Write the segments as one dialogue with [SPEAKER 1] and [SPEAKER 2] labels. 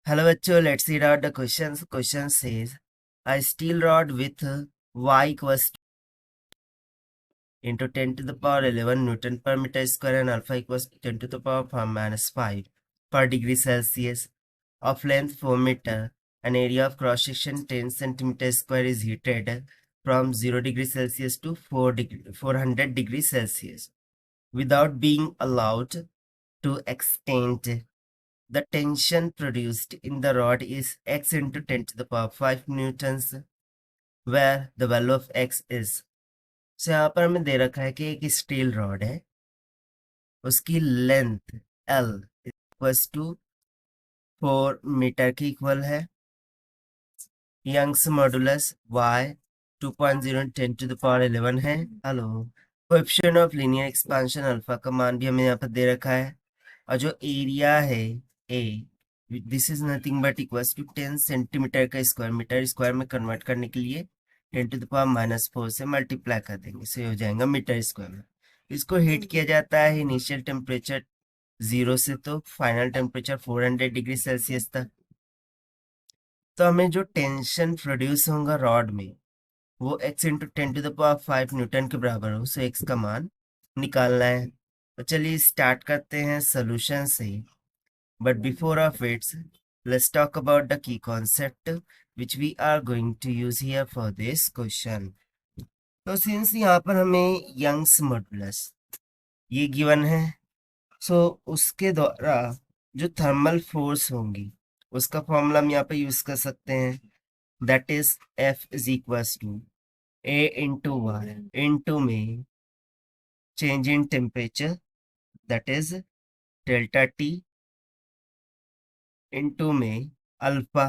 [SPEAKER 1] Hello bachcho, let's read out the questions. Question says a steel rod with y equals into 10 to the power 11 Newton per meter square and alpha equals 10 to the power minus 5 per degree Celsius of length 4 meter. An area of cross section 10 centimeter square is heated from 0 degree Celsius to 400 degrees Celsius without being allowed to extend. The tension produced in the rod is x into 10 to the power 5 newtons, where the value of x is. So यहाँ पर हमें दे रखा है कि एक steel rod है, उसकी length L equals to 4 metre की इक्वल है, Young's modulus y 2.0 10 to the power 11 है। Hello, coefficient of linear expansion alpha का मान भी हमें यहाँ पर दे रखा है, और जो एरिया है A, this is nothing but equals to 10 centimetre का स्क्वायर मीटर स्क्वायर में कन्वर्ट करने के लिए 10 to the power माइनस 4 से मल्टीप्लाई कर देंगे, सो हो जाएगा मीटर स्क्वायर में। इसको हीट किया जाता है इनिशियल टेम्परेचर 0 से तो फाइनल टेम्परेचर 400 डिग्री सेल्सियस तक। तो हमें जो टेंशन प्रोड्यूस होगा रॉड में वो x into 10 to the power 5 Newton के बराबर हो, सो x का मान निकालना है। तो चलिए स्टार्ट करते हैं सोल्यूशन से, but before of its let's talk about the key concept which we are going to use here for this question. तो सिंस यहाँ पर हमें यंग्स मॉडुलस ये गिवन है, सो उसके द्वारा जो थर्मल फोर्स होंगी उसका फॉर्मूला हम यहाँ पे यूज कर सकते हैं, that is F is equals to A into Y into में change in temperature that is delta T into में अल्फा।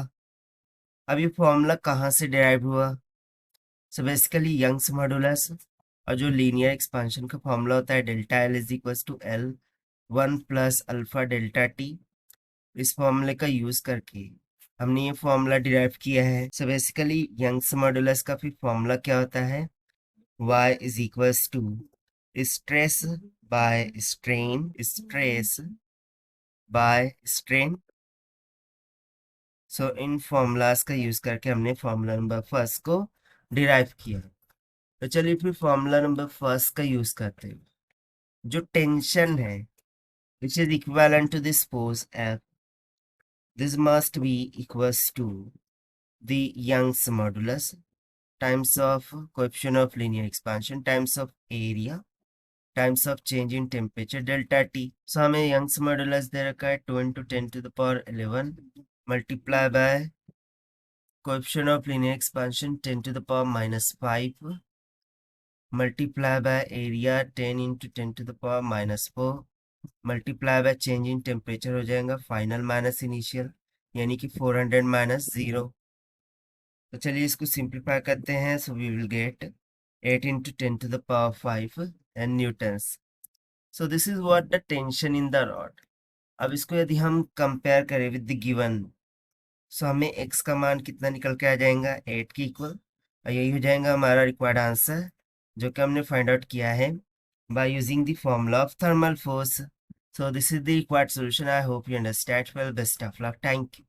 [SPEAKER 1] अब ये फॉर्मूला कहाँ से डिराइव हुआ? सो बेसिकली यंग्स मॉडुलस और जो लीनियर एक्सपेंशन का फॉर्मूला होता है delta L is equals to L 1 plus alpha delta T, इस फॉर्मूले का यूज करके हमने ये फॉर्मूला डिराइव किया है। सो बेसिकली यंग्स मॉडुलस का फिर फॉर्मूला क्या होता है? y is equals to stress by strain, stress by strain. So in formulas का यूज करके हमने फॉर्मूला नंबर फर्स्ट को डिराइव किया। तो चलिए फिर फॉर्मूला नंबर फर्स्ट का यूज करते हैं। जो टेंशन है which is equivalent to this force F, this must be equals to the Young's modulus times of coefficient of linear expansion times of area times of change in temperature delta T. So हमें Young's modulus दे रखा है 2 into 10 to the power 11 multiply by coefficient of linear expansion 10 to the power minus 5 multiply by area 10 into 10 to the power minus 4 multiply by change in temperature हो जाएगा final minus initial, यानी कि 400 minus 0। तो चलिए इसको simplify करते हैं, so we will get 8 into 10 to the power 5 and newtons. So this is what the tension in the rod. अब इसको यदि हम कंपेयर करें विद द गिवन, सो हमें x का मान कितना निकल के आ जाएगा 8 के इक्वल, और यही हो जाएगा हमारा रिक्वायर्ड आंसर जो कि हमने फाइंड आउट किया है by using the formula of thermal force. So this is the required solution. I hope you understand well. Best of luck. Thank you.